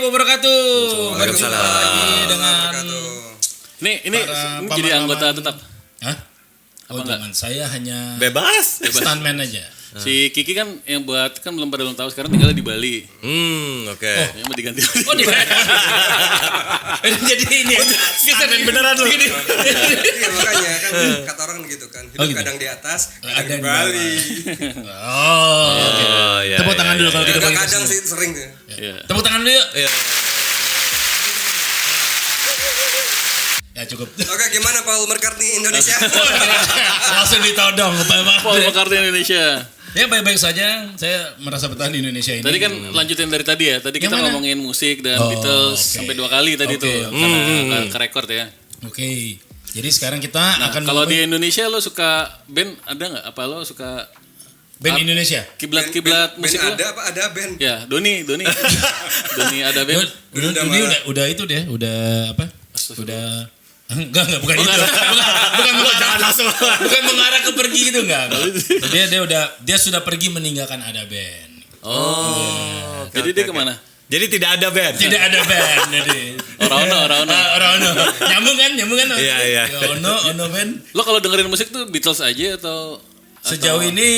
wabarakatuh. Waalaikumsalam. Lagi dengan Ini jadi anggota tetap. Hah? Apa enggak? Jangan, saya hanya Bebas. stuntman aja. Si Kiki kan yang buat kan belum tahu sekarang tinggalnya di Bali. Oke. Yang mau diganti. Oh, di jadi ini Stuntman beneran lu. Iya makanya kan kata orang gitu kan. Hidup gitu. kadang di atas, Ada kadang di di Bali. Oh, iya. Tepuk tangan dulu kalau kita bagi Kadang sih sering tuh. Iya. Tepuk tangan dulu yuk. Iya. Ya cukup. Oke, gimana Paul McCartney Indonesia? Langsung ditodong Paul McCartney Indonesia. Ya baik-baik saja. Saya merasa betah di Indonesia ini. Tadi kan lanjutin dari tadi ya. Tadi kita Yang mana? ngomongin musik dan Beatles sampai 2 kali tadi tuh. Oke. Karena ke record ya. Oke. Jadi sekarang kita Nah, akan kalau di ngomongin Indonesia lo suka band ada nggak? Apa lo suka band Indonesia. kiblat musik band lo? ada apa? Ada band. Ya, Doni ada band. Doni udah itu deh, udah apa? Udah enggak bukan itu. Bukan Jangan langsung. bukan mengarah ke pergi gitu enggak. Dia sudah pergi meninggalkan ada band. Oh. Jadi dia kemana? Jadi tidak ada band. Tidak ada band jadi. Orang. Orang. Nyambung kan? Iya. Ono band. Lo kalau dengerin musik tuh Beatles aja atau Sejauh ini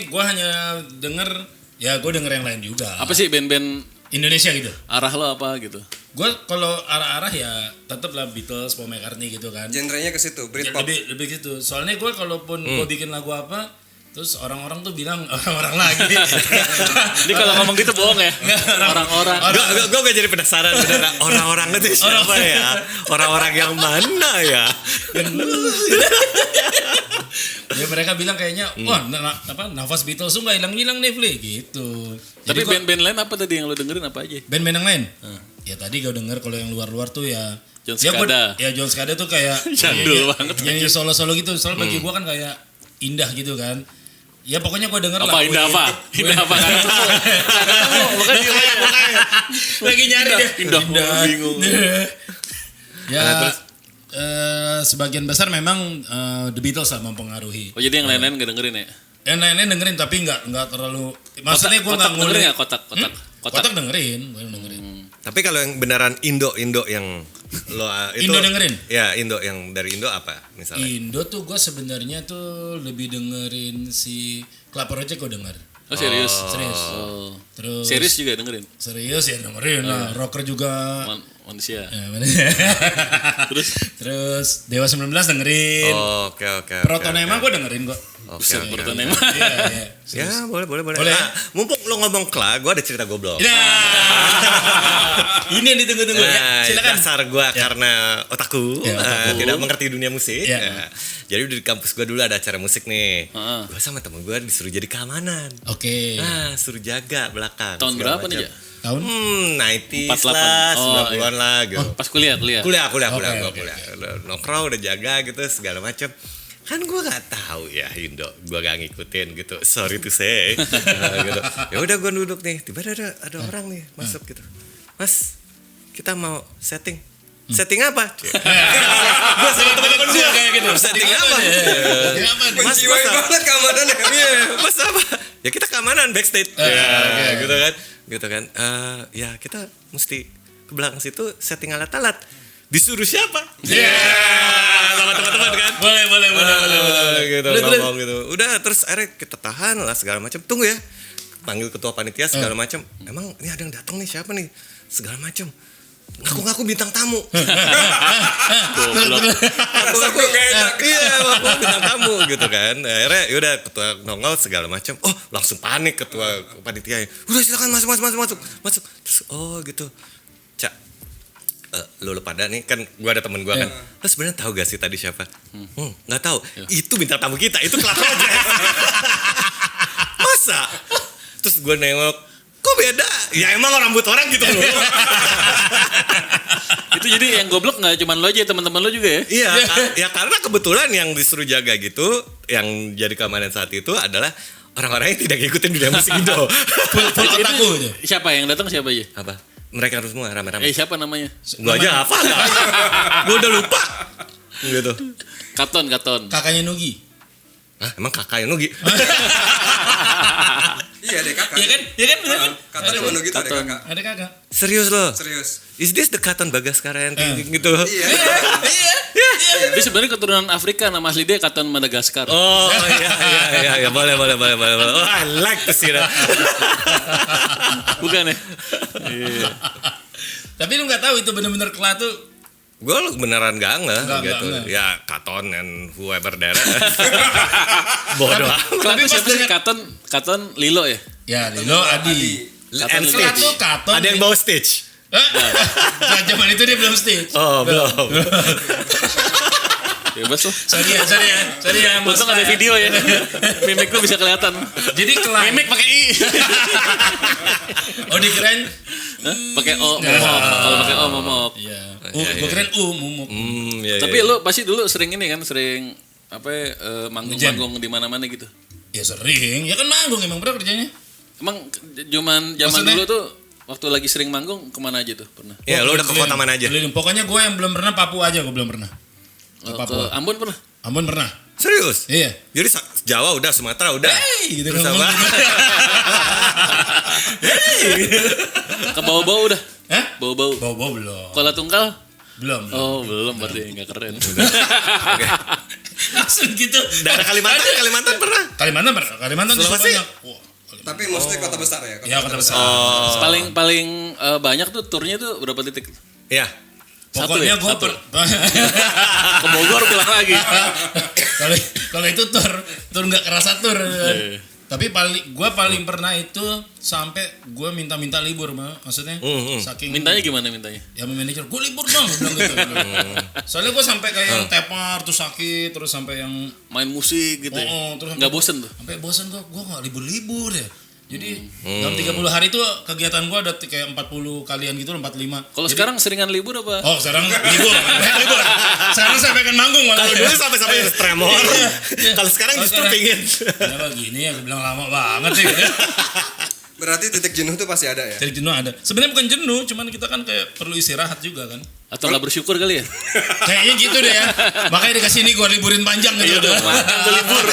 gue hanya denger yang lain juga. apa sih band-band Indonesia gitu. arah lo apa gitu? Gue kalau arah-arah ya tetap lah Beatles, Paul McCartney gitu kan. Genrenya ke situ, Britpop. Lebih gitu. Soalnya gue kalaupun gue bikin lagu apa, terus orang-orang tuh bilang orang-orang lagi. Ini kalau ngomong gitu bohong ya. Orang-orang. Gue gak jadi penasaran beneran orang-orang itu siapa ya? Orang-orang yang mana ya? Ya mereka bilang kayaknya, wah nafas Beatles tuh nggak hilang-hilang nih, Fli, gitu. Tapi Jadi band-band lain apa tadi yang lo dengerin apa aja? band-band yang lain. Ya tadi gue denger kalau yang luar-luar tuh ya. John Ya, Skada. John Skada tuh kayak Jadul banget. Nyanyi solo-solo gitu. Soalnya bagi gue kan kayak indah gitu kan. Ya pokoknya gue denger Apa indah apa? Indah apa kan? Bukan dia lagi nyari deh. Indah. Bingung. Ya sebagian besar memang The Beatles lah mempengaruhi. Oh jadi yang lain-lain gak dengerin ya? Yang lain-lain dengerin tapi nggak terlalu. Maksudnya gue Kotak nggak dengerin ngulik. ya kotak. Kotak dengerin, gue dengerin. Tapi kalau yang beneran Indo yang lo itu Indo dengerin? Ya, Indo yang dari Indo apa misalnya? Indo tuh gue sebenarnya tuh lebih dengerin si Club Project gue denger. Oh serius? Serius. Oh. Terus Serius juga dengerin? Serius ya dengerin lah. Rocker juga. Manusia. Ya, bener. Terus? Dewa 19 dengerin. Oh, oke. Protonema gue dengerin kok. Buset, Protonema. Iya. Ya, boleh. Boleh. Nah, mumpung lo ngomong Kla, gue ada cerita goblok. Ini yang ditunggu-tunggu ya. Silakan. Dasar gue karena otaku, tidak mengerti dunia musik. Ya. Jadi di kampus gue dulu ada acara musik nih. Heeh. Gue sama temen gue disuruh jadi keamanan. Oke. Nah, suruh jaga belakang. Tahun segala berapa nih, macam. Ja? Tahun 90s 48. lah, Oh, 90-an lah gitu. Pas kuliah. Kuliah. Oke. Nongkrong udah jaga gitu segala macam. Kan gue nggak tahu ya Indo, gue gak ngikutin gitu. Sorry to say. Gitu. Ya udah gue duduk nih, tiba-tiba ada orang nih masuk gitu. Mas, kita mau setting. Setting apa? Gue sama teman-teman gue kayak gitu. Setting apa? Mas Menjiwai banget keamanannya. Iya, mas apa? Ya kita keamanan backstage. Ya, gitu kan. Ya kita mesti ke belakang situ setting alat-alat. Disuruh siapa? Sama teman-teman kan. Boleh. Gitu ngomong gitu. Udah terus akhirnya kita tahan lah segala macam. Tunggu ya. Panggil ketua panitia segala macam. Emang ini ada yang datang nih siapa nih? Segala macam. Ngaku-ngaku bintang tamu. Ngaku bintang tamu gitu kan. Akhirnya yaudah ketua nongol segala macam. Oh langsung panik ketua panitia. Udah silakan masuk. Terus oh gitu. Cak. Lu pada nih kan gue ada temen gue kan. Lu sebenarnya tahu gak sih tadi siapa? Nggak tahu. Itu bintang tamu kita. Itu Club Project. Masa? Terus gue nengok. Kok beda? Ya emang rambut orang gitu loh. Itu jadi yang goblok nggak cuma lo aja, teman-teman lo juga ya? Iya, ya karena kebetulan yang disuruh jaga gitu, yang jadi keamanan saat itu adalah orang-orang yang tidak ngikutin dunia musik Indo. Full otaku itu. Siapa yang datang siapa aja? Apa? Mereka harus semua rame-rame. Siapa namanya? Gua aja hafal lah. Gua udah lupa. Gitu. Katon. Kakaknya Nugi. Hah, emang kakak yang Nugi? Iya deh kakak. Iya kan? Iya kan bener kan? Katon yang menu gitu deh Katon. kakak. Ada kagak? Serius lo? Serius. Is this the Katon Bagaskara yang kayak gitu? Iya. Dia sebenarnya keturunan Afrika, nama asli dia Katon Madagaskar. Oh iya boleh. Oh I like to see that. Bukan ya? Iya. Tapi lu nggak tahu itu bener-bener Kla tuh. Gue beneran gak Enggak, gitu. enggak. Ya Katon and whoever there. Bodoh amat. Kalau Tapi pas siapa sih dengar- Katon Lilo ya? Ya, Lilo Adi. And Lilo. Kla Stitch. tuh Katon. Ada yang bawa Stitch? Nah, zaman itu dia belum Stitch. Oh belum. Bebas loh. Sorry ya. Mas Untung ada Kla. video ya. Mimik gue bisa kelihatan. Jadi Kla. Mimik pakai I. Oh dikirain. Hah? Pakai O, momok. Kalau pakai O, momok. Iya. Iya, Gue kirain mumuk. Iya, Tapi lu pasti dulu sering ini kan, sering manggung-manggung di mana-mana gitu. Ya sering. Ya kan manggung emang bro kerjanya. Emang zaman Maksudnya? dulu tuh waktu lagi sering manggung kemana aja tuh pernah? Ya lo udah ke kota mana aja? Keliling. Pokoknya gue yang belum pernah Papua aja gue belum pernah. Ke Papua. Ambon pernah? Ambon pernah. Serius? Iya. Jadi Jawa udah, Sumatera udah. Hey, gitu Terus kan apa? ngomong. Ke bau-bau udah? Hah? Bau-bau. Bawa belum. Kuala Tungkal? Belum. Oh belum, berarti nggak keren. Langsung gitu. Daerah Kalimantan pernah? Kalimantan tuh Sulawesi? banyak. Wah, Tapi maksudnya kota besar ya? ya kota besar. Paling banyak tuh turnya tuh berapa titik? Iya. Pokoknya ya? gue Satu. Ke Bogor pulang lagi. kalau itu tur nggak kerasa tur. Iya. Tapi gue paling pernah itu sampai gue minta libur maksudnya saking Mintanya gimana mintanya? ya sama manajer gue libur dong gue bilang gitu. Soalnya gue sampai kayak yang tepar terus sakit terus sampai yang Main musik gitu ya? terus Nggak bosen tuh? sampai bosan gue nggak libur ya. Jadi dalam 30 hari itu kegiatan gue ada kayak 40 kalian gitu 45. Kalau Jadi- sekarang seringan libur apa? Oh sekarang libur. Sekarang saya pengen manggung malah. Kalau dulu sampai tremor. Iya. Kalau sekarang justru pingin. Kenapa gini ya? Gue bilang lama banget sih. Berarti titik jenuh tuh pasti ada ya? Jadi jenuh ada. Sebenarnya bukan jenuh, cuman kita kan kayak perlu istirahat juga kan. Atau nggak bersyukur kali ya? Kayaknya gitu deh ya. Makanya dikasih ini gue liburin panjang gitu. Libur.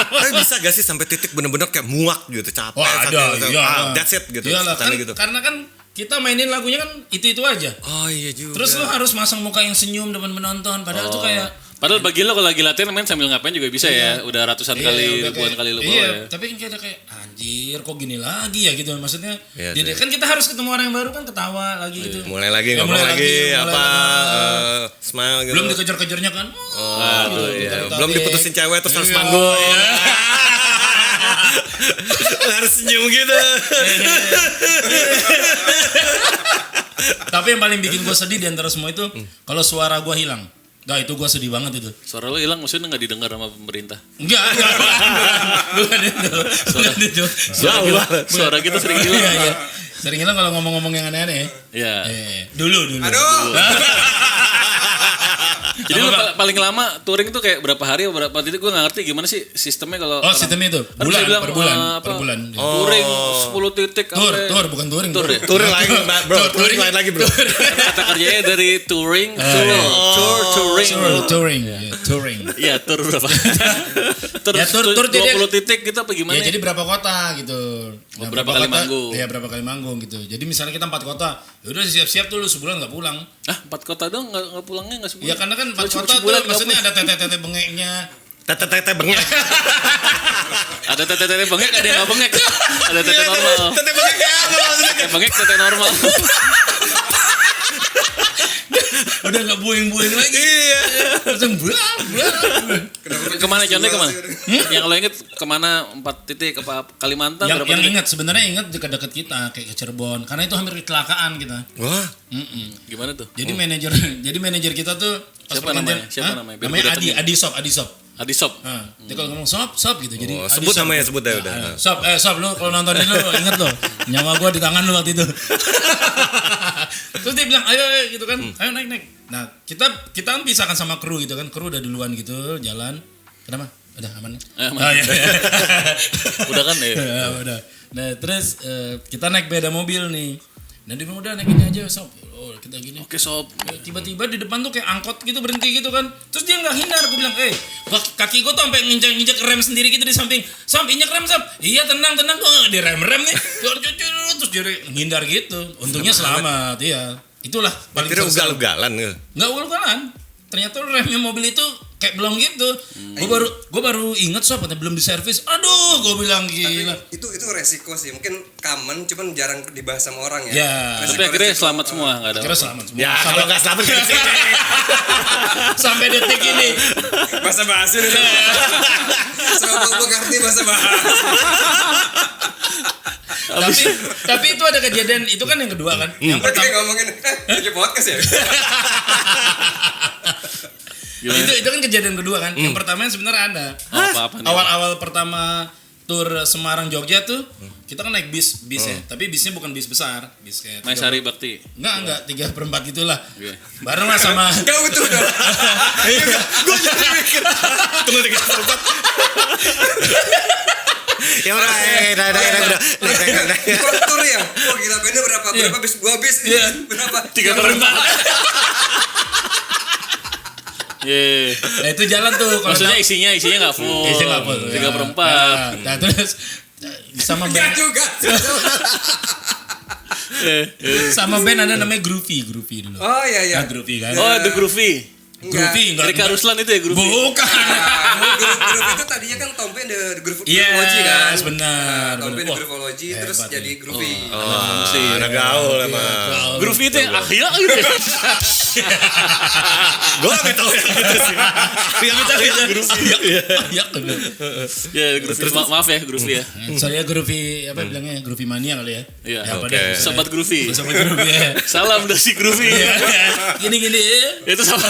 Tapi bisa gak sih sampai titik bener-bener kayak muak gitu, capek. Wah ada, saking- iya. that's it gitu. Iyalah, kan, Standar gitu. karena kan kita mainin lagunya kan itu aja. Oh iya juga. Terus lu harus masang muka yang senyum depan penonton. Padahal tuh kayak Padahal bagi lo kalau lagi latihan main sambil ngapain juga bisa ya. Udah ratusan Iya, kali, udah ribuan kayak- kali lo bawa iya, ya. tapi kan kayak ada kayak anjir kok gini lagi ya gitu maksudnya. Iya, Jadi iya. kan kita harus ketemu orang yang baru kan ketawa lagi gitu. mulai lagi Ya, ngomong mulai lagi mulai apa lagi. smile gitu. Belum dikejar-kejarnya kan. Aduh, iya. Tarik-tarik. Belum diputusin cewek terus harus Iya, manggung. iya. Harus senyum gitu. Tapi yang paling bikin gue sedih di antara semua itu kalau suara gue hilang. Nah itu gue sedih banget itu. Suara lo hilang maksudnya nggak didengar sama pemerintah. Enggak. Bukan itu. Bukan itu. Suara kita sering hilang. Iya, iya. Sering hilang kalau ngomong-ngomong yang aneh-aneh. Iya. Dulu. Aduh. Jadi lo paling lama touring tuh kayak berapa hari atau berapa titik gue nggak ngerti gimana sih sistemnya kalau Oh sistemnya itu Kan bisa bilang, per bulan. apa, Per bulan. touring 10 titik Tur bukan touring. Tur ya? Touring lagi, bro. Touring lain lagi, bro. Kata kerjanya dari touring touring. Touring. Iya, tur berapa? Ya, tur 20 jadi- titik gitu apa gimana? Ya jadi berapa kota gitu. Nah, berapa kali manggung. Iya berapa kali manggung gitu. Jadi misalnya kita 4 kota, ya udah siap-siap tuh lu sebulan nggak pulang. Ah, 4 kota dong nggak pulangnya nggak sebulan? Ya karena kan 4 Cuma kota tuh sebulan nggak maksudnya pulang. ada tete-tete bengeknya. Tete bengek. Ada tete bengek, ada yang nggak bengek. Ada tete normal. Tete bengek kayak apa maksudnya? Tete bengek, tete normal. Udah nggak buing-buing lagi. Iya. Langsung buang. Kemana contohnya kemana? Yang lo inget kemana 4 titik apa Kalimantan Yang berapa titik? ingat sebenarnya ingat dekat-dekat kita kayak ke Cirebon karena itu hampir kecelakaan kita. Wah. Gimana tuh? Jadi manajer kita tuh pas Siapa pergantian- namanya? Siapa Hah? namanya? Biar Namanya gua Adi datengin. Sop. Adi Sop. Nah, dia kalau ngomong sop gitu. Jadi Oh, Adi sebut Sop. namanya, sebut ya udah. Nah, Sop lu kalau nontonin lu inget lo nyawa gua di tangan lu waktu itu. Terus dia bilang ayo gitu kan, ayo naik. Nah kita kan pisahkan sama kru gitu kan, kru udah duluan gitu jalan. Kenapa? Udah aman? Aman. Oh, iya. Udah kan ya? Ya, udah. Nah terus kita naik beda mobil nih. Nah dia bilang udah naik ini aja Sob. bro, kita gini. Oke sob. Tiba-tiba di depan tuh kayak angkot gitu berhenti gitu kan. Terus dia nggak hindar, gue bilang, kaki gue tuh sampai nginjak rem sendiri gitu di samping. Sam, injak rem Sam. Iya tenang gue nggak di rem nih. Terus dia ngindar gitu. Untungnya selamat, iya. Itulah paling Kira ugal-ugalan gitu. Nggak ugal-ugalan. Ternyata remnya mobil itu kayak belum gitu. Gue baru inget sob, belum diservis. Aduh, gue bilang gila. Itu resiko sih. Mungkin common, cuman jarang dibahas sama orang ya. Ya. Tapi akhirnya selamat semua, nggak ada. Kira selamat semua. Ya kalau nggak selamat dari sini. Sampai detik ini. Bahasa bahasa nih. Sama Bogarti bahasa bahasa. tapi itu ada kejadian, itu kan yang kedua kan. Yang Kayak pertama ngomongin, lagi podcast ya. itu kan kejadian kedua kan. Yang pertama sebenarnya ada. Apa nih? Awal-awal pertama tur Semarang Jogja tuh kita kan naik bis ya. Tapi bisnya bukan bis besar, bis kayak Maisari Bakti. Enggak 3/4 gitulah. Oke. Bareng lah sama Gak utuh dong. Gue jadi mikir. Tunggu 3/4. Ya udah, Tur ya. Oh gila, bandnya berapa bis? 2 bis. Berapa? 3/4. Iya. nah itu jalan tuh kalau Maksudnya isinya nggak full. Isinya nggak full. 3/4. Nah, terus sama Enggak band juga. sama band ada namanya Groovy dulu. Oh iya. Nah, Groovy kan. Oh, The Groovy. Groovy enggak. Dari Kak Ruslan itu ya Groovy. Bukan. Grup itu tadinya kan Tompe the Groovology kan. Yes, benar. Tompe the Wah, Groovology terus hebat jadi nih. Groovy. Ada gaul emang. Groovy itu yang ya gitu. Gue nggak tahu yang itu sih. Yang itu ya Groovy. Ya, benar. Ya, Groovy. Maaf ya Groovy ya. Saya Groovy apa bilangnya? Groovy mania kali ya. Iya. Ya, apa Oke. deh. Sobat Groovy. Sobat Groovy ya. Salam dari Groovy. Gini. Itu sama.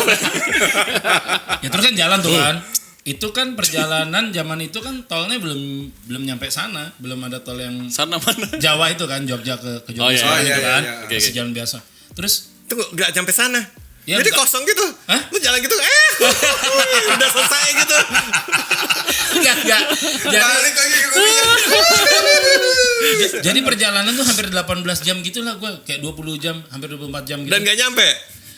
Ya terus kan jalan tuh kan. Itu kan perjalanan zaman itu kan tolnya belum nyampe sana, belum ada tol yang Sana mana? Jawa itu kan, Jogja ke Oh, Jogja iya. sekarang Oh, iya, itu kan. iya, iya. Masih jalan biasa. Terus Tunggu, nggak sampai sana. Ya, Jadi enggak. kosong gitu. Hah? Lu jalan gitu, udah selesai gitu. enggak. Balik lagi ke Groovy. Jadi perjalanan tuh hampir 18 jam gitulah gue, kayak 20 jam, hampir 24 jam gitu. Dan nggak nyampe.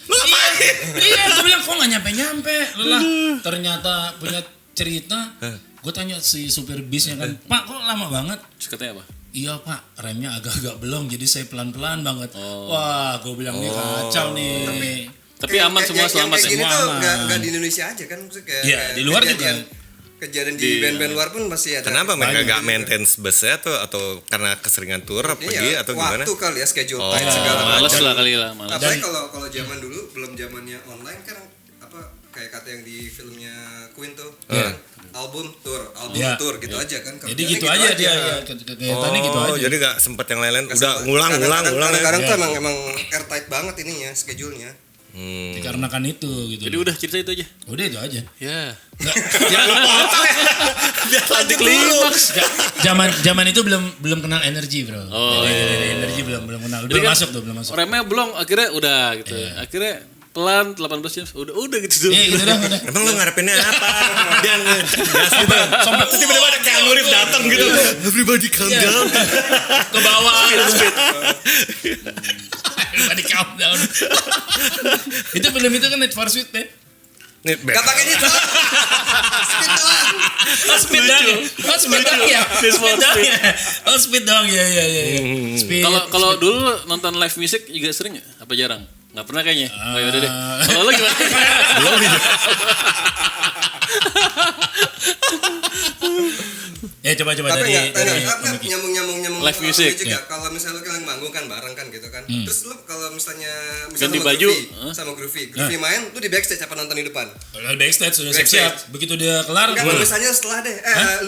Lu ngapain? Iya, gue bilang kok nggak nyampe lelah. Ternyata punya cerita. Gue tanya si supir bisnya kan, Pak kok lama banget? Terus katanya apa? Iya Pak, remnya agak-agak belum, jadi saya pelan-pelan banget. Wah, gue bilang nih kacau nih. Tapi aman semua selamat Kayak ya. gini Semua tuh aman. nggak di Indonesia aja kan, maksudnya kayak Iya, di luar juga. Kejadian di band-band luar pun masih ada. Kenapa mereka Banyak nggak juga. maintain busnya atau karena keseringan tur pergi atau gimana? Waktu kali ya, schedule Oh. time segala Males macam. lah kali lah, males. Apalagi kalau zaman dulu belum zamannya online kan apa kayak kata yang di filmnya Queen tuh kan album Iya. tour gitu aja kan. Jadi Kerjanya gitu aja dia, ya, kegiatannya gitu aja. Jadi nggak sempet yang lain-lain. Nggak Udah sempat. ngulang ya. Kadang-kadang tuh Iya. emang airtight banget ininya schedule-nya. Dikarenakan itu gitu. Jadi udah cerita itu aja. Udah itu aja. Ya. Jangan lupa biar lanjut dulu. Zaman itu belum kenal energi, Bro. Oh, Jadi energi belum kenal. Jadi Belum kan masuk tuh, belum masuk. Remnya belum, akhirnya udah gitu. Akhirnya pelan 18 jam udah gitu tuh. Iya, gitu dah, udah. Emang lu ngarepinnya apa? Dia ngegas gitu. Sampai tiba-tiba ada kayak Nurif datang gitu. Everybody calm down. Ke bawah. Everybody calm down. Itu film itu kan Need for Speed deh. Nih, Gak pakai ini tuh. Speed doang. Oh, speed dong ya? Oh, speed dong ya? Need for Speed dong Speed. ya? Oh, speed dong ya. Speed. Kalau dulu nonton live music juga sering nggak? Apa jarang? Nggak pernah kayaknya. Oh, yaudah deh. Kalau lo gimana? Ya coba Tapi dari nggak nyambung Live soal music, ini juga. ya. Kalau misalnya lu kan manggung kan bareng kan gitu kan. Terus lu kalau misalnya Ganti sama baju, Groovy, sama Groovy main, lu di backstage apa nonton di depan? Kalau backstage sudah Backstage. siap-siap. Begitu dia kelar, Enggak, gua. misalnya setelah deh.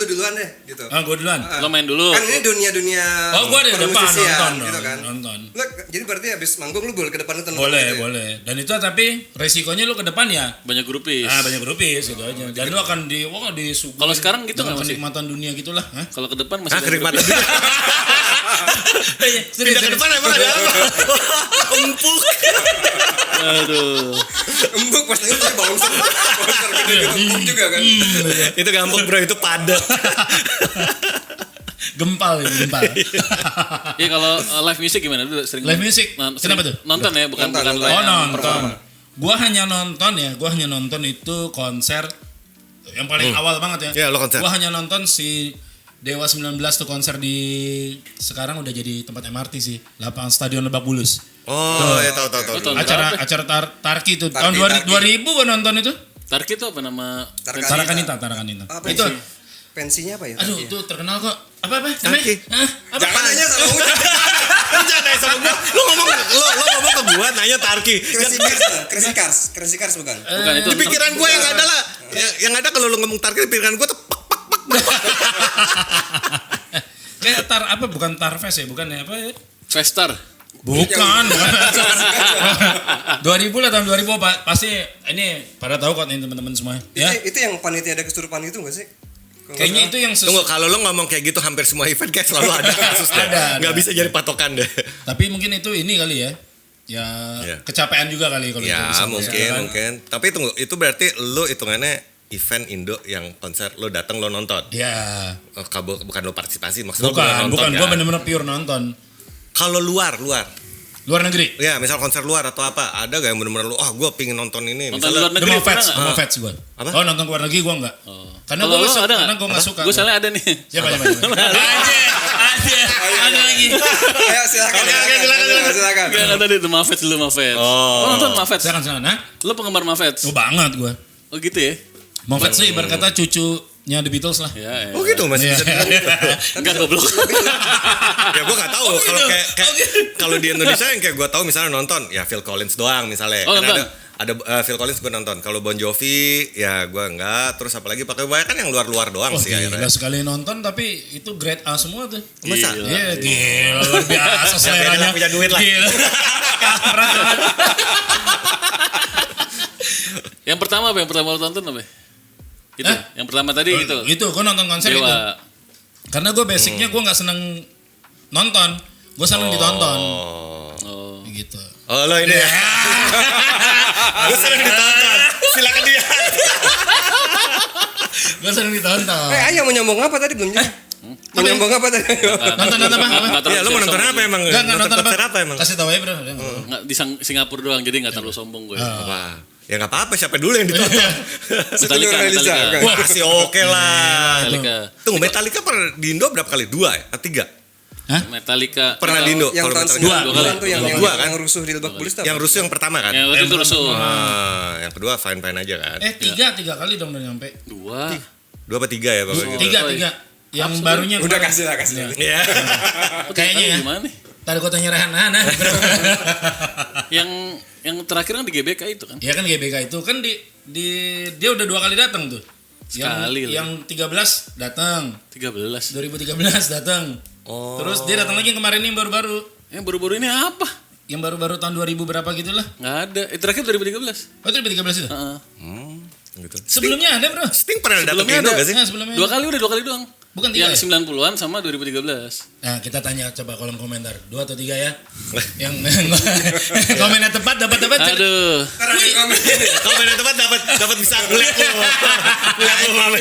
Lu duluan deh gitu. Gue duluan. Lo main dulu. Kan ini dunia Oh, gua di depan permusisian, nonton gitu dong, kan. nonton. Lu, jadi berarti habis manggung lu boleh ke depan nonton Boleh, gitu ya? boleh. Dan itu tapi resikonya lu ke depan ya. Banyak grupis. Banyak grupis gitu aja. Dan lu akan disuguhi Kalau sekarang gitu dengan nggak masih? kenikmatan dunia gitulah. Hah? Kalau ke depan masih banyak kenikmatan. grupis. Pindah ke depan emang ada apa? Empuk. Aduh. Embuk pas itu bouncer gede gitu embuk juga kan. Itu gampang bro, itu padat. Gempal itu, gempal. Iya kalau live music gimana? Lu sering Live music? sering Kenapa tuh? Nonton ya, bukan Nonton, bukan nonton. live Oh, yang nonton. perform. Gua hanya nonton itu konser yang paling awal banget ya. Iya, lo konser. Gua hanya nonton si Dewa 19 tuh konser di sekarang udah jadi tempat MRT sih, lapangan Stadion Lebak Bulus. Oh, ya tahu. Tahun berapa? Acara Tarki itu Tarki, tahun Tarki. 2000 gua nonton itu. Tarki itu apa nama? Tarakanita. Tarakanita. Apa Itu pensinya apa ya? aduh, Tarki? itu terkenal kok. Apa? Tarki. Hah? Apa? Jangan nanya sama gue. Lu jangan nanya sama gua. Lu ngomong ke gua nanya Tarki. Crazy Cars bukan? Bukan itu. Di pikiran gua yang ada lah. Yang ada kalau lu ngomong Tarki di pikiran gua tuh Kayak bukan Tarfest ya, bukan ya apa ya? Festar. Bukan. 2000 lah, tahun 2000 pasti ini pada tahu kok nih teman-teman semua. Ya. Itu yang panitia ada kesurupan itu nggak sih? Kalau Kayaknya nggak itu yang Tunggu, kalau lu ngomong kayak gitu hampir semua event kayak selalu ada kasusnya. Ada. Nggak bisa jadi patokan deh. Tapi mungkin itu ini kali ya. Ya, Ya. kecapean juga kali kalau Ya itu bisa mungkin. Tapi tunggu, itu berarti lu hitungannya event Indo yang konser lu datang lu nonton. Ya. Oh, bukan lu partisipasi, maksudnya lu nonton. Bukan. Kan? Gua bener-bener pure nonton. Kalau luar. Luar negeri. Ya, misal konser luar atau apa, ada gak yang bener-bener lu, gua pingin nonton ini. Nonton Misalnya, luar negeri pernah nggak? The Muffets gua. Apa? Oh, nonton luar negeri gua enggak. Karena Kalau gua lu ada karena nggak? gua enggak suka. Gue soalnya ada nih. Siapa? Ada lagi. Ayo silakan. Gak tadi The Muffets dulu Muffets. Oh nonton Muffets. Silakan. Nah. Lu penggemar Muffets? Oh, banget gua. Oh gitu ya? Muffets sih ibarat kata cucunya The Beatles lah. Ya. oh gitu masih bisa dibilang gitu. Enggak goblok. Ya gua nggak tahu kalau kayak kalau di Indonesia yang kayak gua tahu misalnya nonton ya Phil Collins doang misalnya. Oh, Kan nonton. ada Phil Collins gua nonton. Kalau Bon Jovi ya gua enggak. Terus apalagi pakai banyak kan yang luar-luar doang Oh, sih akhirnya. gila sekali nonton tapi itu grade A semua tuh. Masa? Gila. Iya, gila luar biasa seleranya. punya duit lah. Gila. Kampret banget. Yang pertama apa? Yang pertama lu tonton apa? Itu. Hah? Yang pertama tadi gitu. Itu gue nonton konser itu. Dewa. Karena gue basicnya gue nggak seneng nonton, gue seneng ditonton. Oh. Gitu. Oh lo ini ya. Gue sering ditonton. Silakan dia. Gue seneng ditonton. Ayo mau nyambung apa tadi belum jelas? Mau nyambung apa tadi? Nonton apa? Iya lu mau nonton apa emang? Enggak nonton konser apa? apa emang? Kasih tahu aja bro. Nggak, di Singapura doang jadi nggak terlalu sombong gue. Wah, ya nggak apa-apa siapa dulu yang ditonton. Metallica. Wah masih oke lah. Metallica. Tunggu Metallica pernah di Indo berapa kali? 2 ya? 3? Metallica. Pernah di Indo? Yang Kalau tahun Metallica. 90-an tuh yang Dua, kan? rusuh di Lebak Bulus tuh apa? Yang rusuh yang pertama kan? Yang itu rusuh. Yang kedua fine aja kan? Tiga kali dong udah nyampe. 2. 2 apa 3 ya pokoknya? Tiga. Yang barunya Udah kemarin. kasih lah. Iya. Kayaknya ya. Gimana nih? Tadi kau tanya Rehan, Yang terakhir kan di GBK itu kan? ya kan GBK itu kan dia udah 2 kali datang tuh. Sekali lah. Yang 13 datang, 13. 2013 datang. Oh. Terus dia datang lagi yang kemarin ini yang baru-baru. Yang baru-baru ini apa? Yang baru-baru tahun 2000 berapa gitu lah. Nggak ada. Terakhir 2013. Oh itu 2013 itu? Heeh. Gitu. Sebelumnya ada bro. Sting pernah datang ke Sebelumnya Indo ada. gak sih? Nah, sebelumnya 2 kali doang. Bukan 3 Yang ya? 90-an sama 2013. Nah kita tanya coba kolom komentar 2 atau 3 ya. Yang komennya tepat dapat. Aduh. Kalau beda tempat dapat bisa ngeliat lu. Ngeliat lu Mame.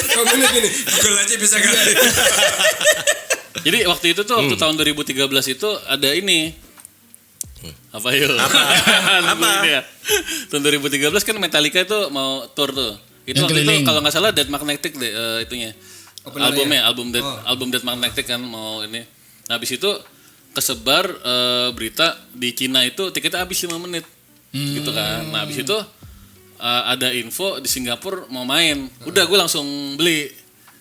Komennya gini, Google aja bisa ganti. Jadi waktu itu tuh waktu tahun 2013 itu ada ini. Apa yuk? Apa? Ini ya. Tahun 2013 kan Metallica itu mau tour tuh. Itu Yang waktu itu keliling. kalau nggak salah Dead Magnetic deh itunya. Openernya. Album Dead Magnetic kan mau ini. Nah, habis itu kesebar berita di Cina itu tiketnya habis 5 menit. Gitu kan. Nah, habis itu ada info di Singapura mau main. Udah gue langsung beli.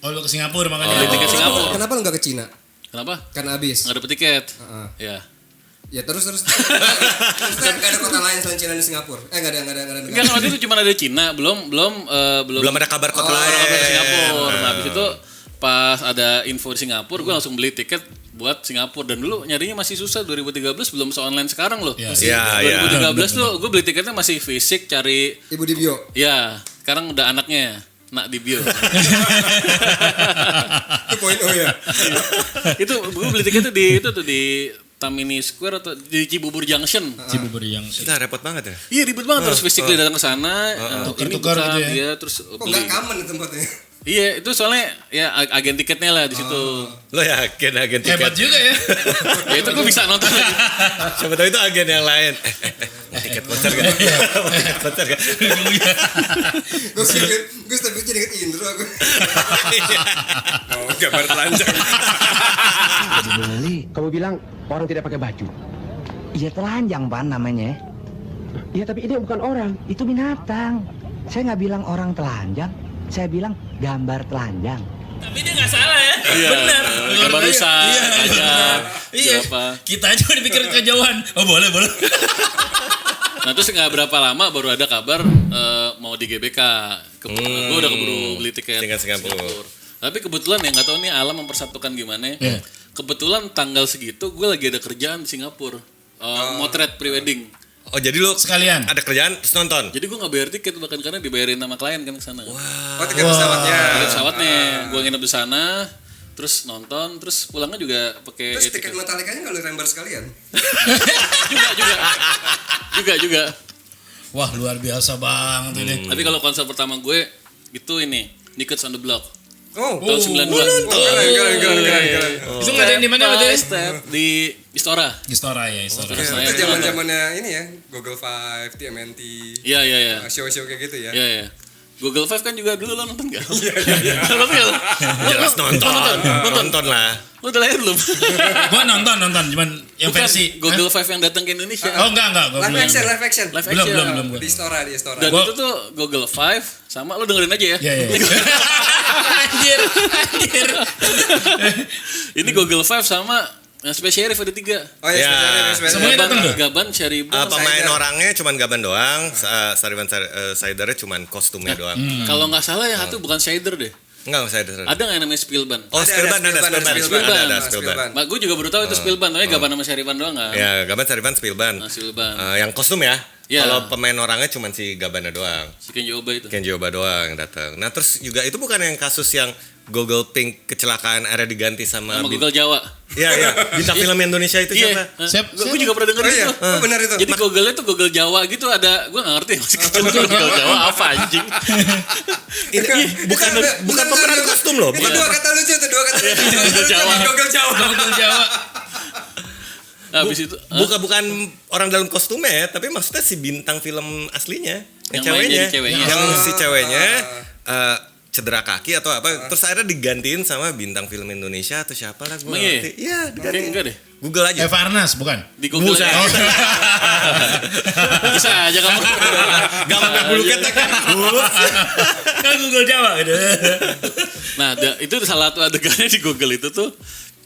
Oh lu ke Singapura makanya. Beli tiket Singapura. Kenapa lu nggak ke Cina? Kenapa? Kan habis. Nggak dapet tiket. Heeh. Ya. Ya terus kan nggak ada kota lain selain Cina di Singapura. Nggak ada. Enggak, waktu itu cuma ada Cina, belum Belum ada kabar kota lain. kabar ke Singapura. Nah, habis itu pas ada info di Singapura, gue langsung beli tiket buat Singapura. Dan dulu nyarinya masih susah, 2013 belum se-online sekarang loh. Iya. Masih Iya, 2013 tuh gue beli tiketnya masih fisik cari. Ibu di bio. Ya, sekarang udah anaknya nak di bio. Itu poin ya. Itu gue beli tiketnya di itu tuh di Tamini Square atau di Cibubur Junction. Cibubur yang Kita repot banget ya. Iya ribet banget, terus physically datang ke sana, ini Tukar-tukar bukan, gitu ya. dia terus Kok beli. nggak common di tempatnya? Iya, itu soalnya ya agen tiketnya lah di situ. Lo yakin agen tiket? Hebat juga ya. Ya itu gue bisa nonton lagi. Siapa tahu itu agen yang lain. Mau tiket konser gak? Mau tiket konser gak? Gue sebutnya deket Indro aku. Oh, gambar telanjang. Beli. Kamu bilang orang tidak pakai baju. Iya telanjang Pan namanya. Iya tapi ini bukan orang, itu binatang. Saya nggak bilang orang telanjang, saya bilang gambar telanjang. Tapi dia nggak salah ya. Iya, Benar. gambar rusa, aja. Iya. Kita aja udah pikir kejauhan. Oh boleh. Nah terus nggak berapa lama baru ada kabar mau di GBK. Gue udah keburu beli tiket Singapura. Tapi kebetulan ya nggak tahu nih alam mempersatukan gimana. Kebetulan tanggal segitu gue lagi ada kerjaan di Singapura. Motret prewedding. Oh jadi lu Sekalian. ada kerjaan terus nonton? Jadi gue nggak bayar tiket bahkan karena dibayarin sama klien kan ke sana. Oh, tiket pesawatnya. Tiket pesawatnya, gue nginep di sana, terus nonton, terus pulangnya juga pakai Terus tiket Metallica-nya kalau rembar sekalian. juga. Wah luar biasa banget ini. Tapi kalau konser pertama gue itu ini Naked on the Block Oh, tahun 92. keren. Itu ngadain di mana berarti? Step di Istora. Istora ya, Istora. Senayan. Itu zaman-zamannya ini ya, Google 5, TMNT. Iya. Show-show kayak gitu ya. Iya. Google 5 kan juga dulu lo nonton gak? Iya. Jelas nonton lah. Lo udah lahir belum? Gua nonton, cuman yang Bukan, versi Google 5 yang datang ke Indonesia. Oh enggak, gua Live action. Live Belum action. gua. Di Istora. Dan Gua- itu tuh Google 5 sama lo dengerin aja ya. Iya. Anjir. Ini Google 5 sama Space Sheriff ada 3. Oh iya, Ya. spesialnya. Semuanya datang tuh? Gaban, Syaribun. Pemain orangnya cuman Gaban doang, Sariban Saidernya cuman kostumnya doang. Kalau nggak salah yang satu bukan Shader deh. Enggak, Saider. Ada nggak yang namanya Spielban? Oh, Spielban ada. Spielban. Mak gue juga baru tahu itu Spielban, tapi Gaban sama Syaribun doang kan. Ya, Gaban Sariban Spielban. Nah, Spielban. Yang kostum ya. Ya. Kalau pemain orangnya cuman si Gabannya doang. Si Kenji Oba itu. Kenji Oba doang yang datang. Nah, terus juga itu bukan yang kasus yang Google Pink kecelakaan akhirnya diganti sama Sama Google Jawa. Iya, bintang film Indonesia itu siapa? Gue juga pernah denger Oh iya, itu. oh, benar itu. Jadi Google-nya tuh Google Jawa gitu ada, gue gak ngerti masih kecil Google Jawa apa anjing. Bukan pemeran kostum loh, Itu bukan. dua kata lucu tuh, dua kata lucu. Google Jawa. Google Jawa. Google Jawa. Habis itu Bukan orang dalam kostumnya ya, tapi maksudnya si bintang film aslinya, yang Yang main ceweknya, jadi ceweknya. yang si ceweknya cedera kaki atau apa, terus akhirnya digantiin sama bintang film Indonesia atau siapa lah gue Emang iya? ngerti. Iya, Kayak digantiin. enggak deh. Google aja. Eva Arnas bukan? Di Google Buset. aja. Bisa aja kamu. Gak pakai bulu ketek kan? Kan Google Jawa gitu. Nah, itu salah satu adegannya di Google itu tuh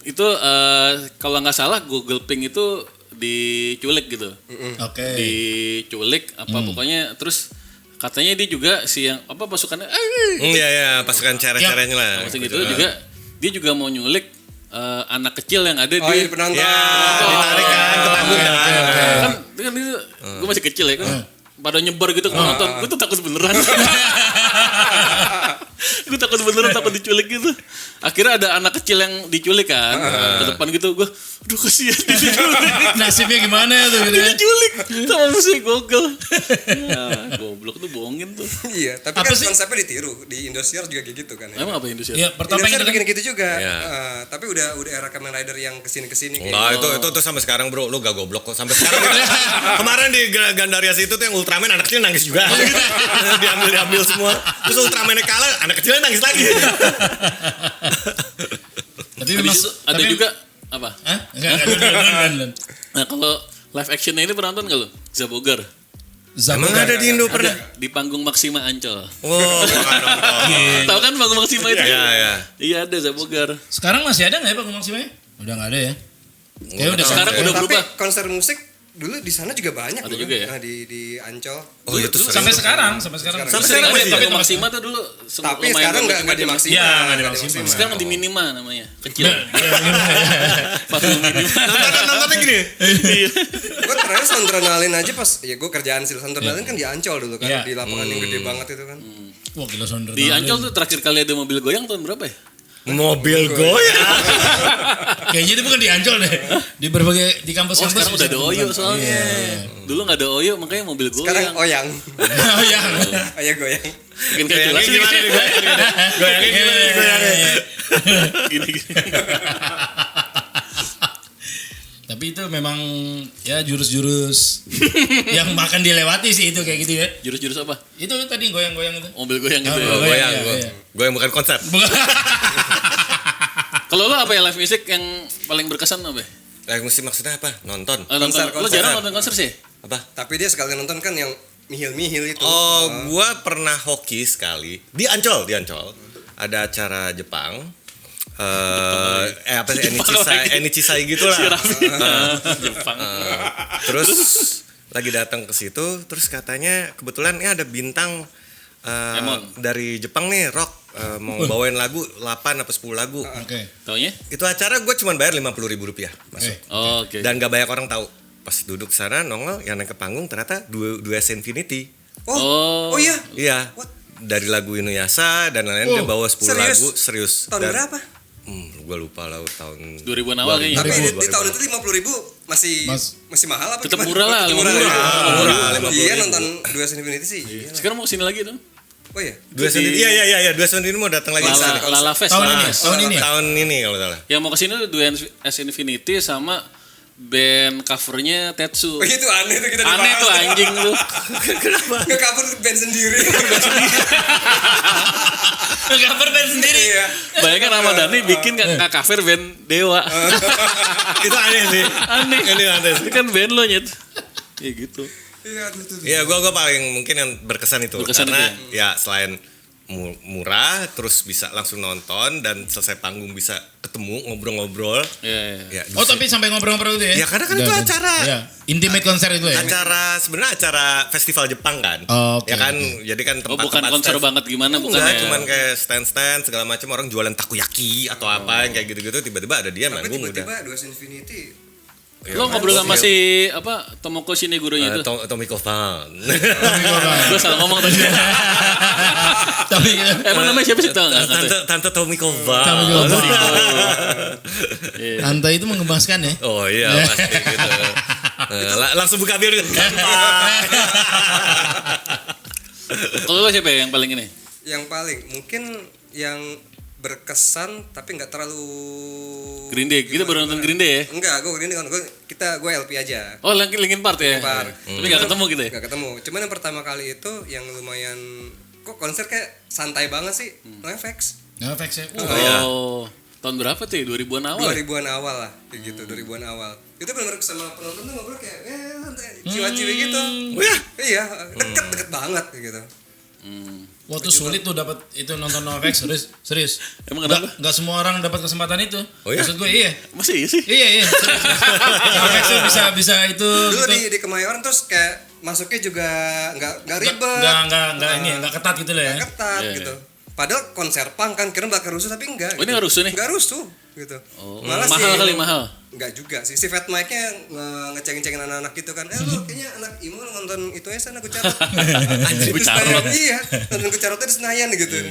itu kalau nggak salah Google Pink itu diculik gitu. Oke. Diculik apa pokoknya terus katanya dia juga si yang apa pasukannya Iya, pasukan cara-caranya lah. maksud gitu juga dia juga mau nyulik anak kecil yang ada Oh di iya, penonton. Ya, ditarik kan ke panggung kan. kan itu gue masih kecil ya kan pada nyebar gitu ke penonton gue tuh takut beneran gue takut beneran takut diculik gitu akhirnya ada anak kecil yang diculik kan ke depan gitu gue aduh kasihan diculik Nasibnya gimana tuh gitu ya? diculik sama musuh Google ya, goblok tuh bohongin tuh Iya, tapi Apa kan sih? konsepnya ditiru. Di Indosiar juga kayak gitu kan. emang apa Indonesia Ya pertama Indosiar kita kan bikin gitu juga. Iya. Tapi udah era Kamen Rider yang kesini-kesini. Enggak, itu sampai sekarang bro, lu gak goblok kok sampai sekarang. Kemarin di Gandarias itu tuh yang Ultraman anak kecil nangis juga. diambil semua. Terus Ultramannya kalah, anak kecilnya nangis lagi. Tapi habis memang itu ada juga apa Hah? Enggak. nah kalau live actionnya ini pernah nonton gak lo Zabogar Emang ada di Indo pernah? di panggung Maxima Ancol Oh, bukan nonton. tahu kan panggung Maxima itu Iya. iya ada Zabogar Sekarang masih ada nggak ya Pak Maksimanya? Udah nggak ada ya? Ya udah Sekarang udah Tapi berubah. konser musik dulu di sana juga banyak. Ada loh, juga kan? ya? Nah, di Ancol. Oh, itu Sampai sekarang. Sampai Tapi sekarang masih tapi ada. Maxima tuh dulu Tapi sekarang nggak di Maxima. Iya, nggak di nggak Maxima. sekarang di Minima namanya kecil panggung Minima Nontonnya gini. Gue terakhir Sondrenalin aja pas ya gue kerjaan sih Sondrenalin kan di Ancol dulu kan Iya. di lapangan yang gede banget itu kan. Wah gila Sondre. di Ancol tuh terakhir kali ada mobil goyang tahun berapa ya Mobil goyang. Kayaknya itu bukan di Ancol deh. Di berbagai di kampus-kampus. Sekarang udah ada Oyo soalnya. Iya. Dulu nggak ada Oyo makanya mobil Sekarang goyang. oyang. Oh ya. Ayah goyang. Mungkin kayak jelas Gimana nih, goyangin gimana nih, goyangin. gini. Tapi itu memang ya jurus-jurus yang makan dilewati sih itu kayak gitu ya. Jurus-jurus apa? Itu tadi goyang-goyang itu. Mobil goyang gitu Oh, ya. goyang. Goyang, iya. goyang bukan konsep. Kalau lo apa ya live music yang paling berkesan apa? Live musik maksudnya apa? Nonton. Nonton. Lo konser. jarang nonton konser sih? Apa? Tapi dia sekali nonton kan yang mihil-mihil itu. Oh, gua pernah hoki sekali di Ancol. Ada acara Jepang. Apa sih Enichi-sai gitu lah. Jepang. Terus lagi datang ke situ, terus katanya kebetulan ada bintang Emon. dari Jepang nih rock mau bawain lagu 8 apa 10 lagu. Oke. Taunya? Itu acara gue cuma bayar 50.000 rupiah masuk. Oh, oke. Dan gak banyak orang tahu. Pas duduk sana nongol yang naik ke panggung ternyata Dues Infinity. Oh. Oh iya. Iya. What? Dari lagu Inuyasha dan lain-lain dia bawa 10 Serius? lagu serius. Tahun Dan- berapa? Gue lupa lah tahun 2000-an awal kayaknya. Tapi 2000. di tahun itu 50.000 masih mahal apa Tetap gimana? murah lah, Tetap murah. 50.000. Ya. Murah, 50.000. Iya nonton Dues Infinity sih. Iya. Sekarang mau kesini lagi dong. Oh iya. Dues Infinity. Iya, Dues Infinity mau datang lagi. Lala Fest. Tahun Lala ini, Fest. tahun ini ya? Tahun ini kalau nggak salah. Yang mau kesini tuh Dues Infinity sama band covernya Tetsu. Oh itu aneh tuh kita Aneh tuh anjing lu. Nge-cover band sendiri. Cover band sendiri. Iya. Bayangkan Ramadhani bikin cover band Dewa. Itu aneh sih. Aneh. Ini aneh sih. Ini kan band lo nyet. Ya gitu. Iya aduh tuh. Iya, gue paling mungkin yang berkesan itu Berkesan karena itu ya selain murah, terus bisa langsung nonton dan selesai panggung bisa ketemu ngobrol-ngobrol. Iya. Ya, Oh tapi sampai ngobrol-ngobrol itu ya? Ya, karena kan itu acara. Ya. Intimate konser itu ya? sebenarnya acara festival Jepang kan. Oh, oke, Ya kan, oke. jadi kan Oh bukan tempat-tempat konser stand- banget gimana bukan Enggak, ya. cuman kayak stand segala macam, orang jualan takoyaki atau apa yang kayak gitu-gitu, tiba-tiba ada dia Tapi manggung udah. tiba-tiba Dues Infinity. Lo ngobrol sama si apa Tomoko Shinigurunya itu. Tomiko Fan. Gue salah ngomong tadi. Tapi Emang namanya siapa sih tau nggak? Tante Tomiko Fan. Tomiko Fan. Iya. Anta itu mengembaskan ya? Oh iya, pasti gitu. Langsung buka bir. Kalau lo siapa ya yang paling ini? Yang paling mungkin yang berkesan tapi nggak terlalu Green Day. Kita baru nonton Green Day ya? Enggak, gue Green Day gue LP aja. Oh Linkin Park ya? Linkin Park. Tapi nggak ketemu gitu ya? Nggak ketemu. Cuman yang pertama kali itu yang lumayan kok konser kayak santai banget sih. NoFX. Nggak fix ya? Oh, tahun berapa tuh? 2000-an awal. 2000-an awal lah, kayak gitu, 2000-an awal. Itu benar sama penonton tuh ngobrol kayak santai, ciwa-ciwi gitu. Oh ya? Iya, deket banget kayak gitu. Waktu sulit tuh dapat itu nonton NoFX serius. Emang kenapa? Nggak semua orang dapat kesempatan itu. Oh iya? Maksud gue iya. Masih iya sih? Iya. Serius. NoFX tuh bisa itu. Dulu gitu. di Kemayoran terus kayak masuknya juga nggak ribet. Nggak ini nggak ketat gitu lah ya. Nggak ketat Iya, gitu. Padahal konser punk kan kira bakal rusuh tapi enggak. Oh, ini nggak rusuh nih? Nggak rusuh gitu. Oh, Malah mahal kali mahal. Enggak juga sih. Si Fat Mike-nya ngecengin-cengin anak-anak gitu kan. Lo kayaknya anak Imo nonton itu ya sana Gucarot. Anjir, Di Senayan. Gucarot. Iya, nonton Gucarotnya di Senayan gitu. Iya.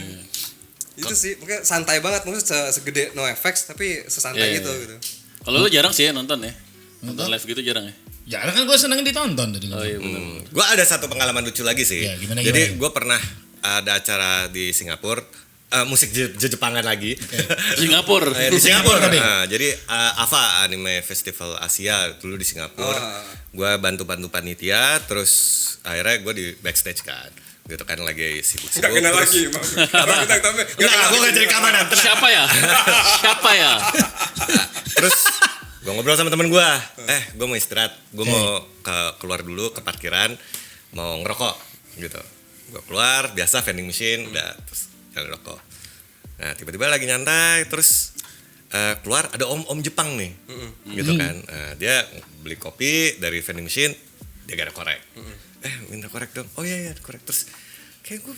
Itu sih, mungkin santai banget maksudnya segede NoFX tapi sesantai Iya, gitu iya. gitu. Kalau lo jarang sih ya nonton ya? Nonton live gitu jarang ya? Ya kan gue seneng ditonton tadi. Oh iya benar. Gue ada satu pengalaman lucu lagi sih. Ya, gimana? Jadi gue pernah ada acara di Singapura. Musik Jepangan lagi. Singapura. Di Singapura tapi. Jadi AVA Anime Festival Asia dulu di Singapura. Gue bantu panitia, terus akhirnya gue di backstage kan. Gitu kan lagi sibuk-sibuk. Enggak kenal terus- lagi, Bang. Abang kita tambah. Enggak, gue gak jadi keamanan. tenang. Siapa ya? Siapa ya? Terus gue ngobrol sama temen gue. Gue mau istirahat. Gue mau keluar dulu ke parkiran. Mau ngerokok gitu. Gue keluar, biasa vending machine. Udah, terus jalan rokok. Nah tiba-tiba lagi nyantai. Terus keluar ada om Jepang nih. Gitu kan. Dia beli kopi dari vending machine. Dia gak ada korek. Minta korek dong. Oh iya korek. Terus kayak gue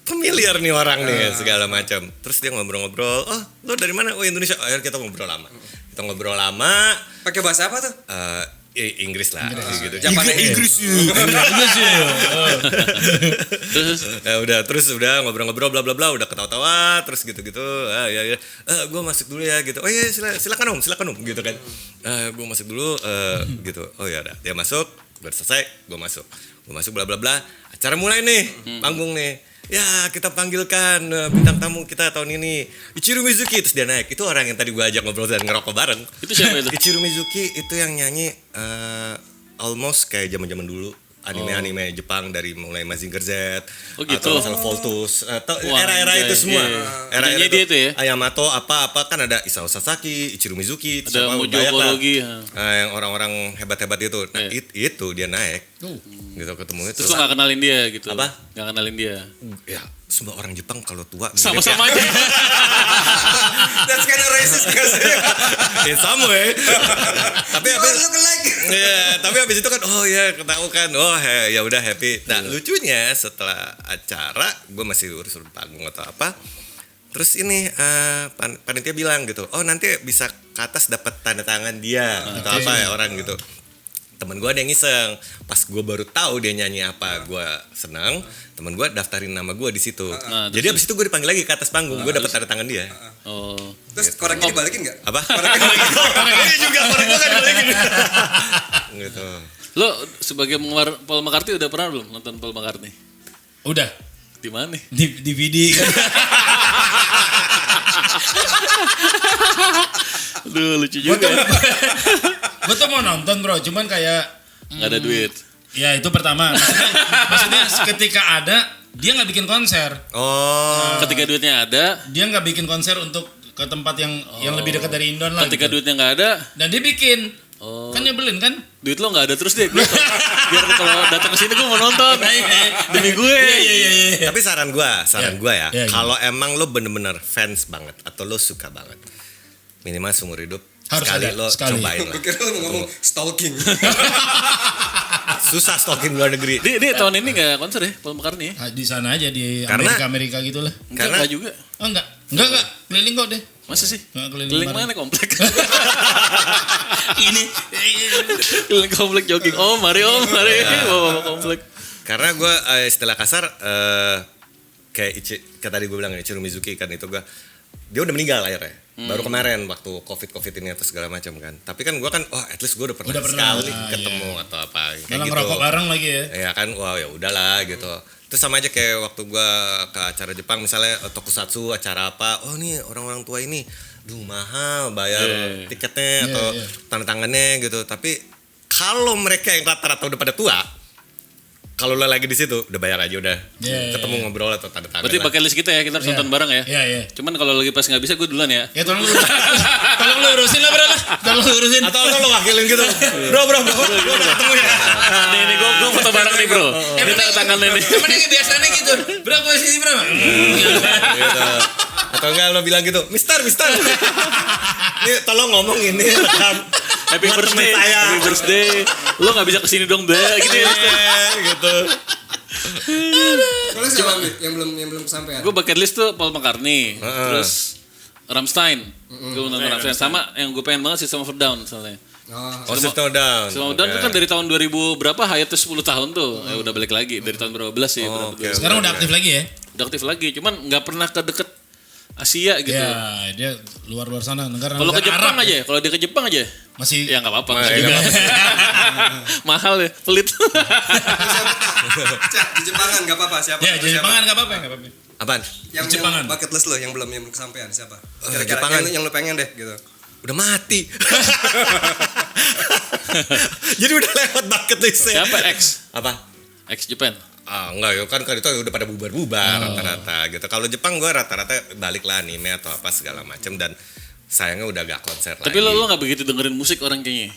familiar nih orang nih segala macam. Terus dia ngobrol-ngobrol. Oh lo dari mana? Oh Indonesia. Akhirnya kita ngobrol lama. Pakai bahasa apa tuh? Inggris lah gitu. Inggris ya. Terus Terus udah ngobrol-ngobrol bla bla bla, udah ketawa-tawa terus gitu-gitu. Ya gue masuk dulu ya gitu. Oh iya silakan om gitu kan. Gue masuk dulu gitu. Oh ya udah, dia masuk, gue selesai, gue masuk bla bla bla. Acara mulai nih, panggung nih. Ya kita panggilkan bintang tamu kita tahun ini Ichiru Mizuki. Terus dia naik. Itu orang yang tadi gue ajak ngobrol dan ngerokok bareng. itu siapa itu? Ichiru Mizuki itu yang nyanyi almost kayak zaman dulu anime Jepang dari mulai Mazinger Z Oh, gitu. atau misalnya Voltus atau Wah, era-era anjay, itu semua. iya. Era-era Nyanyi dia itu ya? Yamato apa kan ada Isao Sasaki, Ichiru Mizuki, terus Ada apa, Mojo banyak lah. Korogi. Yang orang-orang hebat-hebat itu. Nah, Iya. itu dia naik. Gitu ketemu itu. Terus lo gak kenalin dia gitu? Apa? Gak kenalin dia? Ya, semua orang Jepang kalau tua Sama-sama aja. That's kind of racist guys. ya sama ya. Tapi You all look alike. Iya, tapi habis itu kan oh ya ketahu kan. Ya udah happy. Nah, lucunya setelah acara gue masih urus panggung atau apa. Terus ini panitia bilang gitu. Oh, nanti bisa ke atas dapat tanda tangan dia atau apa ya orang gitu. Temen gue ada yang iseng, pas gue baru tahu dia nyanyi apa, gue senang. Temen gue daftarin nama gue di situ. Jadi abis itu gue dipanggil lagi ke atas panggung, gue dapat tanda tangan dia. Oh. Terus koreknya dibalikin nggak? Apa? Ini juga korek gue kan dibalikin. Gitu. Lo sebagai penggemar Paul McCartney udah pernah belum nonton Paul McCartney? Udah Di mana? di DVD kan. Aduh lucu juga. Gue tuh mau nonton bro, cuman kayak Gak ada duit. ya itu pertama. Maksudnya ketika ada dia nggak bikin konser, Oh. Ketika duitnya ada, dia nggak bikin konser untuk ke tempat yang lebih dekat dari Indon lah. ketika gitu. duitnya gak ada, Dan dia bikin, Oh. kan nyebelin kan? duit lo gak ada terus deh. Biar kalau datang ke sini gue mau nonton. Demi gue. Iya. Tapi saran gue ya, Iya, kalau emang lo bener-bener fans banget atau lo suka banget, minimal seumur hidup Harus sekali ada, lo sekali. cobain lah. Gue kira lu mau ngomong stalking. Susah stalking luar negeri. Dia tahun ini gak konser ya Paul McCartney? Ah, di sana aja di Karena- Amerika gitu lah. Karena- Enggak juga. Oh enggak keliling kok deh. Masa sih? Nggak keliling Keliling bareng. mana komplek? Ini Keliling komplek jogging. Mari bawa komplek. Karena gue istilah kasar kayak tadi gue bilang Ichiru Mizuki kan itu dia udah meninggal akhirnya. Baru kemarin waktu covid ini atau segala macam kan. Tapi kan gue kan at least gue udah pernah sekali ketemu atau apa kayak malah gitu. ngerokok bareng lagi ya. Ya kan, wah ya udahlah gitu. Terus sama aja kayak waktu gua ke acara Jepang misalnya tokusatsu acara apa, oh nih orang-orang tua ini, mahal bayar tiketnya atau tanda tangannya gitu. Tapi kalau mereka yang rata-rata udah pada tua, kalau lo lagi di situ udah bayar aja udah ketemu ngobrol atau tanda tangan. Berarti pakai list kita ya, kita harus nonton bareng ya. Iya. Cuman kalau lagi pas nggak bisa gue duluan ya. Ya tolong lu urusin lah bro lah. Tolong lu urusin. Atau lo wakilin gitu, bro, gua udah ketemu ya. Nih gue foto bareng nih bro. Ini tanda tangannya nih. Emang ini biasanya gitu. Bro gue sini bro. Gitu. Atau enggak lo bilang gitu, Mister, ini tolong ngomong ini rekam. Happy buat temen birthday, saya. happy birthday. Lo nggak bisa kesini dong, Mbak. Gitu ya. Gitu. Kalau siapa yang belum kesampaian? Gue bucket list tuh Paul McCartney, terus Rammstein. Gue nonton Rammstein sama yang gue pengen banget System of a Down soalnya. Oh, System of a Down. System of a Down tuh kan dari tahun 2000 berapa? Hiatus 10 tahun tuh. Udah balik lagi dari tahun 2012 sih. oke. Sekarang udah aktif lagi ya? Udah aktif lagi, cuman nggak pernah ke deket Asia gitu. Ya dia luar sana negara. Kalau ke Jepang Arab, aja, kalau dia ke Jepang aja, masih ya nggak apa-apa. Nah, juga. nggak Mahal ya, pelit. Cak, di Jepangan nggak apa-apa siapa? Ya di Siapa? Jepangan enggak apa-apa. Apaan? Yang Jepangan. bucket list lo yang belum kesampaian siapa? Kira-kira Jepangan. yang lo pengen deh gitu. Udah mati. Jadi udah lewat bucket listnya. Siapa X? Apa? X Japan. Enggak ya kan itu udah pada bubar-bubar rata-rata gitu. Kalau Jepang gue rata-rata balik lah anime atau apa segala macam dan sayangnya udah gak konser Tapi lagi. lo nggak begitu dengerin musik orang kayaknya.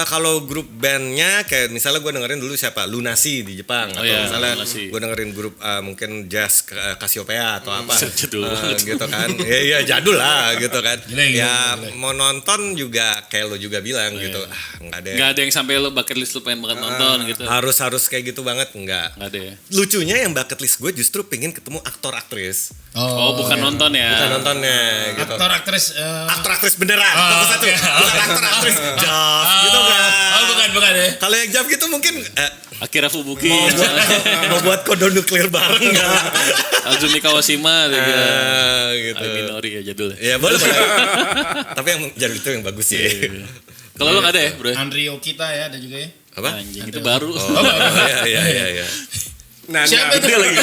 Kalau grup bandnya kayak misalnya gue dengerin dulu siapa Lunasi di Jepang atau iya, misalnya Lunasi. gue dengerin grup mungkin jazz Cassiopeia atau apa Jadul banget. gitu kan iya jadul lah gitu kan Gila. mau nonton juga kayak lo juga bilang gitu nggak ada Nggak ada yang sampai lo bucket list lo pengen banget nonton gitu. harus kayak gitu banget nggak Nggak ada ya. lucunya yang bucket list gue justru pengen ketemu aktor aktris Oh, bukan nonton ya. bukan nontonnya gitu aktor aktris aktor aktris beneran satu oke. bukan aktor aktris Joss gitu kan bukan bukan ya. Kalau yang jam gitu mungkin Akira Fubuki, mau buat kode nuklir bareng nggak? Azumi Kawashima, Gitu. Minori ya jadul. Ya boleh. Tapi yang jadul itu yang bagus sih. Kalau lo nggak ada ya, bro? Andri Okita ya ada juga ya. Apa? Anjing itu baru. Oh, iya. Nah, Siapa itu? Gede lagi.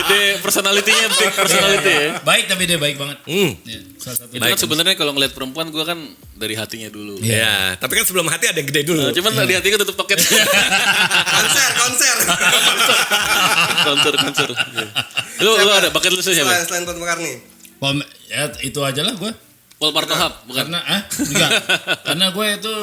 Gede personality-nya, big personality ya. Baik tapi dia baik banget. Ya, salah satu. Itu kan sebenarnya kalau ngeliat perempuan gue kan dari hatinya dulu. Iya, tapi kan sebelum hati ada yang gede dulu. Cuman di hati gue tutup toket. konser. konser. Lu ada bucket list siapa? Selain Paul McCartney. Ya itu aja lah gue. Paul Martohap bukan? Karena enggak. Karena gue itu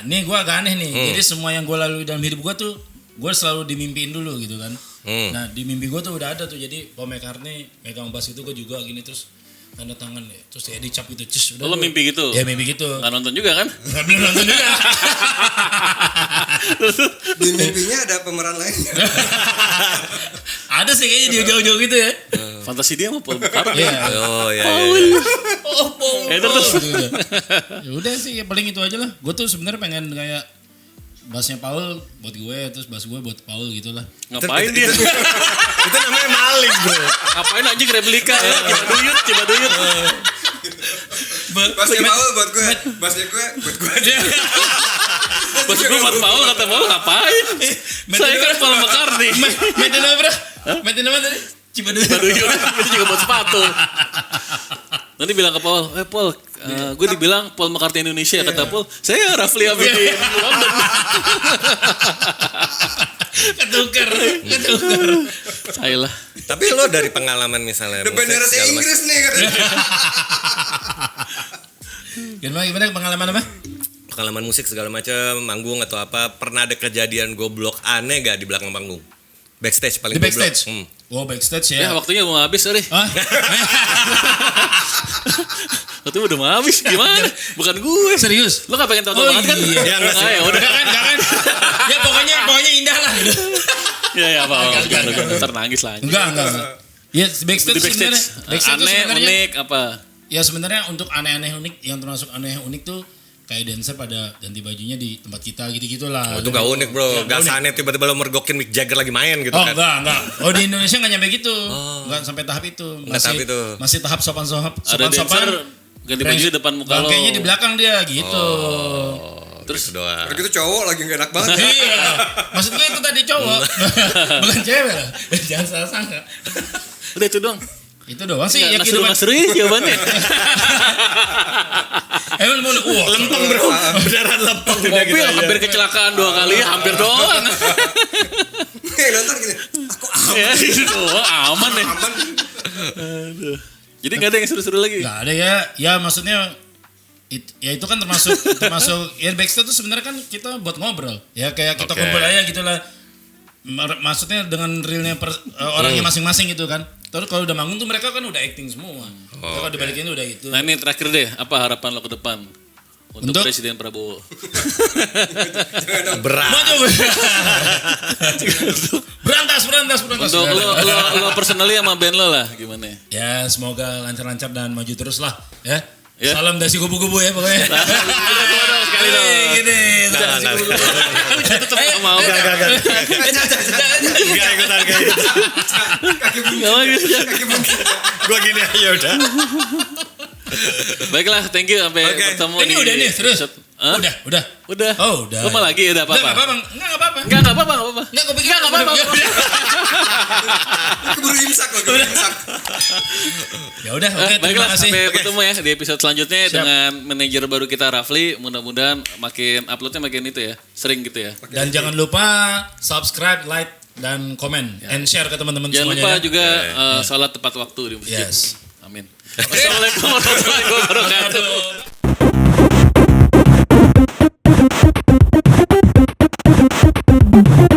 ini gue agak aneh nih. Jadi semua yang gue lalui dalam hidup gue tuh gue selalu dimimpiin dulu gitu kan. Nah di mimpi gue tuh udah ada tuh. Jadi Paul McCartney megang bass itu gue juga gini terus tanda tangan ya. Terus ya dicap gitu. Udah Lo mimpi gitu? Ya mimpi gitu. Nggak nonton juga kan? Nggak belum nonton juga. Di mimpinya ada pemeran lainnya. Ada sih kayaknya dia jauh-jauh gitu ya. Fantasi dia sama Paul McCartney. Iya. Oh iya. Oh Paul. Terus. Ya udah sih ya paling itu aja lah. Gue tuh sebenarnya pengen kayak bassnya Paul buat gue, terus bass gue buat Paul gitu lah. Ngapain dia? Itu namanya maling, bro. Ngapain anjing replika ya? Coba duyut. Bassnya Paul buat gue, bassnya gue buat gue aja. Bos gue buat Paul, kata Paul ngapain? Saya kan Paul McCartney. Metin apa bro? Metin apa tadi? Cibaduyut. Itu juga buat sepatu. Nanti bilang ke Paul, Paul, gue dibilang Paul McCartney Indonesia. Kata Paul, saya Rafli Abdi di London. Ketukar. Saya lah. Tapi lo dari pengalaman misalnya Udah bener bahasa Inggris nih katanya. Gimana pengalaman apa? Pengalaman musik segala macam, manggung atau apa, pernah ada kejadian goblok aneh gak di belakang panggung? Backstage paling Di goblok. backstage? Oh backstage ya. Ya waktunya mau habis sorry. Hah? Waktunya udah mau habis gimana? Bukan gue. Serius? Lo gak pengen tahu banget kan? Iya. Ya, enggak sih. Ya udah. Jangan. Ya pokoknya indah lah gitu. Ya apa? Jangan ntar nangis lah. Enggak. Ya backstage Di backstage. Backstage tuh Aneh, sebenarnya unik apa? ya sebenarnya untuk aneh-aneh unik yang termasuk aneh unik tuh kayak dancer pada ganti bajunya di tempat kita gitu-gitu lah. Oh, itu gak unik bro, gak aneh tiba-tiba lo mergokin Mick Jagger lagi main gitu kan. Enggak. Oh di Indonesia gak nyampe gitu. Enggak sampai tahap itu. Nggak tahap itu. Masih tahap sopan-sopan. Ada dancer ganti baju di depan muka lo. Kayaknya di belakang dia gitu. Terus doang. Udah gitu cowok lagi gak enak banget. Iya. Maksud gue itu tadi cowok. Bukan cewek lah. Jangan salah sangka. Udah itu doang. Itu doang sih ya Nggak serius jawabannya. Emang mau Lempeng bro, beneran lempeng. Mobil hampir kecelakaan 2 kali, hampir doang. Kayak nonton gini. Aku Ya itu doang, aman deh. aman. Aduh. Jadi nggak ada yang seru-seru lagi. Nggak ada ya. Ya maksudnya itu kan termasuk ya backstage tuh sebenarnya kan kita buat ngobrol. Ya kayak kita Oke. kumpul aja gitulah. Maksudnya dengan realnya orangnya masing-masing gitu kan. Terus kalau udah manggung tuh mereka kan udah acting semua. Kalau dibalikin udah gitu. Nah ini terakhir deh, apa harapan lo ke depan untuk Presiden Prabowo? Berat. Maju. berantas. Untuk lo personally sama band lo lah, gimana? Ya semoga lancar-lancar dan maju terus lah ya. Ya. Salam dasi kubu-kubu ya pokoknya. Sekali dong. Gini. Tetep gak mau. Gak ikutan kayak gitu. Kaki bunyi. Gak mau gitu. Gue gini aja udah. Baiklah, thank you sampai Oke. bertemu Ini udah nih, serius? Hah? Udah. Udah. Oh, udah. Lo mau lagi udah Enggak apa-apa? apa-apa. Enggak apa-apa. Enggak apa-apa. Enggak kepikir Enggak apa-apa. Keburu imsak loh, keburu imsak. Ya udah, oke, terima Baiklah, kasih. sampai bertemu ya di episode selanjutnya Siap. dengan manajer baru kita Rafli. Mudah-mudahan makin uploadnya makin itu ya, sering gitu ya. Dan jangan lupa subscribe, like, dan komen and share ke teman-teman Jangan semuanya. lupa ya. juga sholat tepat waktu di masjid. Yes. Amin. Assalamualaikum warahmatullahi wabarakatuh. Aduh.